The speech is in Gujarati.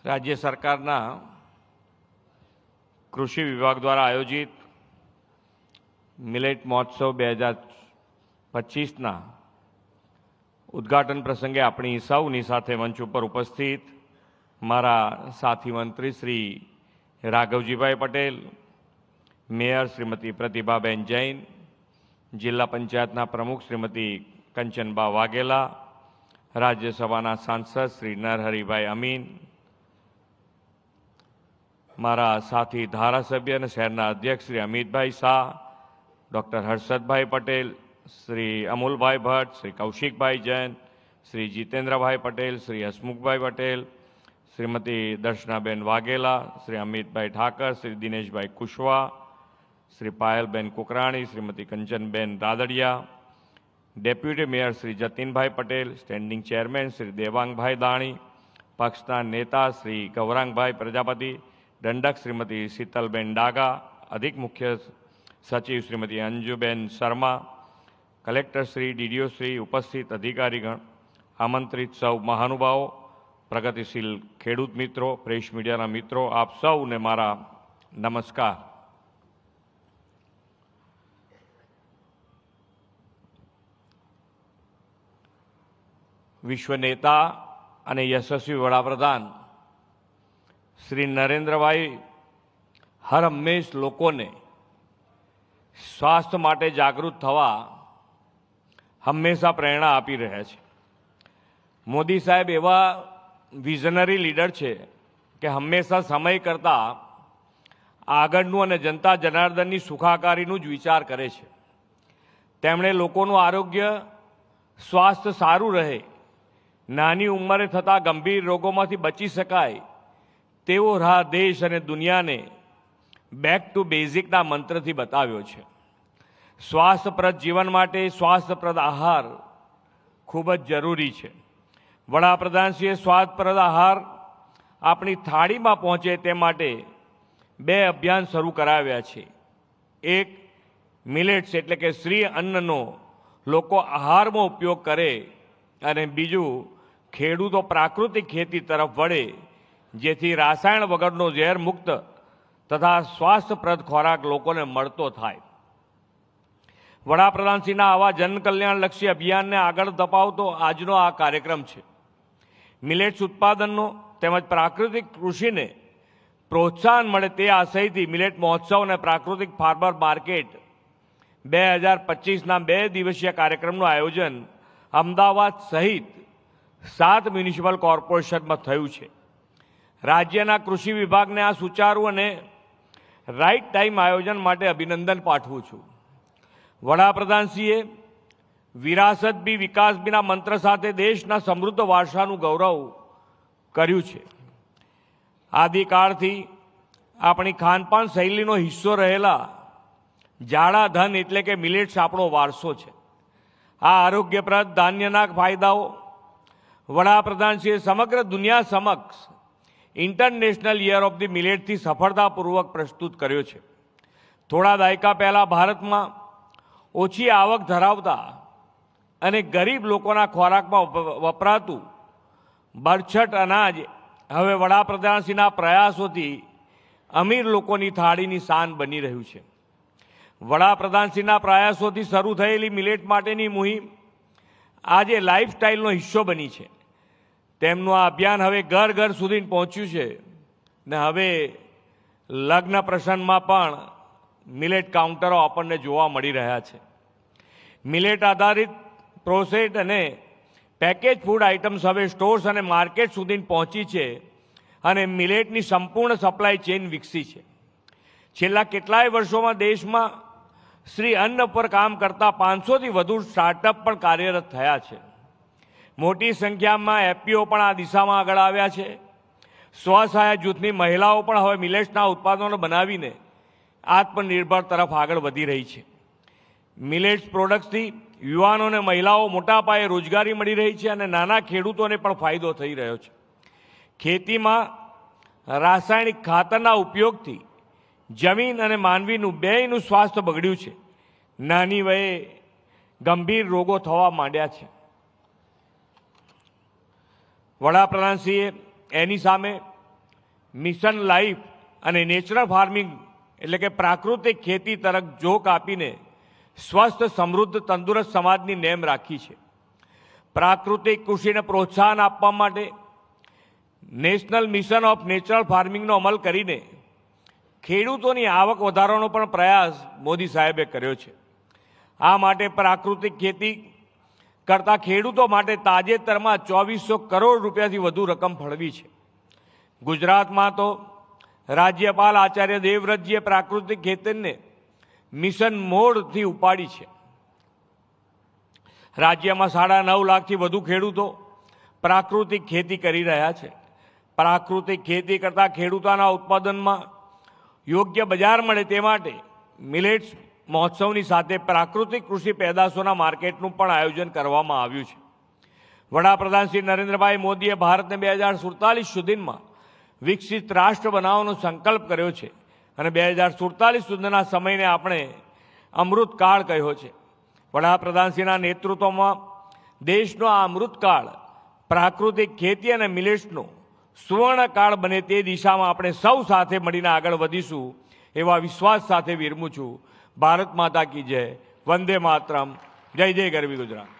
राज्य सरकारना कृषि विभाग द्वारा आयोजित मिलेट महोत्सव 2025 उद्घाटन प्रसंगे अपनी सौनी साथे मंच पर उपस्थित मारा साथी मंत्री श्री राघवजीभाई पटेल, मेयर श्रीमती प्रतिभाबेन जैन, जिला पंचायतना प्रमुख श्रीमती कंचनबा वाघेला, राज्यसभा सांसद श्री नरहरिभाई अमीन, मारा साथी धारासभ्य और शहरना अध्यक्ष Shri Amitbhai Shah, doctor Harshadbhai Patel, Shri Amulbhai Bhatt, Shri Kaushikbhai Jain, Shri Jitendrabhai Patel, Shri Hasmukhbhai Patel, Shrimati Darshanaben Vaghela, Shri Amitbhai Thakar, Shri Dineshbhai Kushwa, Shri Payalben Kukrani, Shrimati Kanchanben Radadiya, deputy mayor Shri Jatinbhai Patel, standing chairman Shri Devangbhai Dani, पक्षना नेता श्री गौरांगभाई प्रजापति, दंडक श्रीमती शीतलबेन डागा, अधिक मुख्य सचिव श्रीमती अंजुबेन शर्मा, कलेक्टर श्री डीडीओ श्री, उपस्थित अधिकारीगण, आमंत्रित सौ महानुभावों, प्रगतिशील खेडूत मित्रों, प्रेस मीडिया मित्रों, आप सौ ने मारा नमस्कार। विश्व नेता અને યશસ્વી વડાપ્રધાન શ્રી નરેન્દ્રભાઈ હર હંમેશ લોકોને સ્વાસ્થ્ય માટે જાગૃત થવા હંમેશા પ્રેરણા આપી રહ્યા છે। મોદી સાહેબ એવા વિઝનરી લીડર છે કે હંમેશા સમય કરતાં આગળનું અને જનતા જનાર્દનની સુખાકારીનું જ વિચાર કરે છે। તેમણે લોકોનું આરોગ્ય સ્વાસ્થ્ય સારું રહે, નાની ઉંમરે થતા ગંભીર રોગોમાંથી બચી શકાય તેવો રાહ દેશ અને દુનિયાને બેક ટુ બેઝિકના મંત્રથી બતાવ્યો છે। સ્વાસ્થ્યપ્રદ જીવન માટે સ્વાસ્થ્યપ્રદ આહાર ખૂબ જ જરૂરી છે। વડાપ્રધાનશ્રીએ સ્વાસ્થ્યપ્રદ આહાર આપણી થાળીમાં પહોંચે તે માટે 2 અભિયાન શરૂ કરાવ્યા છે। એક મિલેટ્સ એટલે કે શ્રી અન્નનો લોકો આહારમાં ઉપયોગ કરે અને બીજું ખેડૂતો પ્રાકૃતિક ખેતી તરફ વળે, જેથી રાસાયણ વગરનો ઝેર મુક્ત તથા સ્વાસ્થ્યપ્રદ ખોરાક લોકોને મળતો થાય। વડાપ્રધાનશ્રીના આવા જનકલ્યાણલક્ષી અભિયાનને આગળ ધપાવતો આજનો આ કાર્યક્રમ છે। મિલેટ્સ ઉત્પાદનનો તેમજ પ્રાકૃતિક કૃષિને પ્રોત્સાહન મળે તે આશયથી મિલેટ મહોત્સવ અને પ્રાકૃતિક ફાર્મર માર્કેટ 2025ના 2 દિવસીય કાર્યક્રમનું આયોજન અમદાવાદ સહિત 7 મ્યુનિસિપલ કોર્પોરેશનમાં થયું છે। રાજ્યના કૃષિ વિભાગને આ સુચારું અને રાઇટ ટાઈમ આયોજન માટે અભિનંદન પાઠવું છું। વડાપ્રધાનશ્રીએ વિરાસત બી વિકાસ બીના મંત્ર સાથે દેશના સમૃદ્ધ વારસાનું ગૌરવ કર્યું છે। આદિકાળથી આપણી ખાનપાન શૈલીનો હિસ્સો રહેલા જાડા ધન એટલે કે મિલેટ્સ આપણો વારસો છે। આ આરોગ્યપ્રદ ધાન્યના ફાયદાઓ વડાપ્રધાનશ્રીએ સમગ્ર દુનિયા સમક્ષ ઇન્ટરનેશનલ યર ઓફ ધી મિલેટથી સફળતાપૂર્વક પ્રસ્તુત કર્યો છે। થોડા દાયકા પહેલાં ભારતમાં ઓછી આવક ધરાવતા અને ગરીબ લોકોના ખોરાકમાં વપરાતું બરછટ અનાજ હવે વડાપ્રધાનશ્રીના પ્રયાસોથી અમીર લોકોની થાળીની શાન બની રહ્યું છે। વડાપ્રધાનશ્રીના પ્રયાસોથી શરૂ થયેલી મિલેટ માટેની મુહિમ આજે લાઈફસ્ટાઈલનો હિસ્સો બની છે। તેમનું આ અભિયાન હવે ઘર ઘર સુધી પહોંચ્યું છે ને હવે લગ્ન પ્રસંગમાં પણ મિલેટ કાઉન્ટરો આપણને જોવા મળી રહ્યા છે। મિલેટ આધારિત પ્રોસેસ્ડ અને પેકેજ ફૂડ આઇટમ્સ હવે સ્ટોર્સ અને માર્કેટ સુધી પહોંચી છે અને મિલેટની સંપૂર્ણ સપ્લાય ચેઇન વિકસી છે। છેલ્લા કેટલાય વર્ષોમાં દેશમાં શ્રી અન્ન પર કામ કરતા 500થી વધુ સ્ટાર્ટઅપ પણ કાર્યરત થયા છે। મોટી સંખ્યામાં એફપીઓ પણ આ દિશામાં આગળ આવ્યા છે। સ્વસહાય જૂથની મહિલાઓ પણ હવે મિલેટ્સના ઉત્પાદનો બનાવીને આત્મનિર્ભર તરફ આગળ વધી રહી છે। મિલેટ્સ પ્રોડક્ટ્સથી યુવાનો અને મહિલાઓ મોટા પાયે રોજગારી મળી રહી છે અને નાના ખેડૂતોને પણ ફાયદો થઈ રહ્યો છે। ખેતીમાં રાસાયણિક ખાતરના ઉપયોગથી જમીન અને માનવીનું બેયનું સ્વાસ્થ્ય બગડ્યું છે। નાની વયે ગંભીર રોગો થવા માંડ્યા છે। વડાપ્રધાનશ્રીએ એની સામે મિશન લાઈફ અને નેચરલ ફાર્મિંગ એટલે કે પ્રાકૃતિક ખેતી તરફ ઝોક આપીને સ્વસ્થ સમૃદ્ધ તંદુરસ્ત સમાજની નેમ રાખી છે. પ્રાકૃતિક કૃષિને પ્રોત્સાહન આપવા માટે નેશનલ મિશન ઓફ નેચરલ ફાર્મિંગનો અમલ કરીને ખેડૂતોની આવક વધારવાનો પણ પ્રયાસ મોદી સાહેબે કર્યો છે. આ માટે પ્રાકૃતિક ખેતી કરતા ખેડૂતો માટે તાજેતરમાં 2400 કરોડ રૂપિયાથી વધુ રકમ ફાળવી છે. ગુજરાતમાં તો રાજ્યપાલ આચાર્ય દેવવ્રતજીએ પ્રાકૃતિક ખેતીને મિશન મોડથી ઉપાડી છે. રાજ્યમાં 9.5 લાખથી વધુ ખેડૂતો પ્રાકૃતિક ખેતી કરી રહ્યા છે. પ્રાકૃતિક ખેતી કરતા ખેડૂતોના ઉત્પાદનમાં યોગ્ય બજાર મળે તે માટે મિલેટ્સ મહોત્સવની સાથે પ્રાકૃતિક કૃષિ પેદાશોના માર્કેટનું પણ આયોજન કરવામાં આવ્યું છે. વડાપ્રધાન શ્રી નરેન્દ્રભાઈ મોદીએ ભારતને 2047 સુધીમાં વિકસિત રાષ્ટ્ર બનાવવાનો સંકલ્પ કર્યો છે અને 2047 સુધીના સમયને આપણે અમૃતકાળ કહ્યો છે. વડાપ્રધાનશ્રીના નેતૃત્વમાં દેશનો આ અમૃતકાળ પ્રાકૃતિક ખેતી અને મિલેટ્સનો સુવર્ણકાળ બને તે દિશામાં આપણે સૌ સાથે મળીને આગળ વધીશું એવા વિશ્વાસ સાથે વિરમું છું. ભારત માતા કી જય. વંદે માતરમ. જય જય ગરવી ગુજરાત.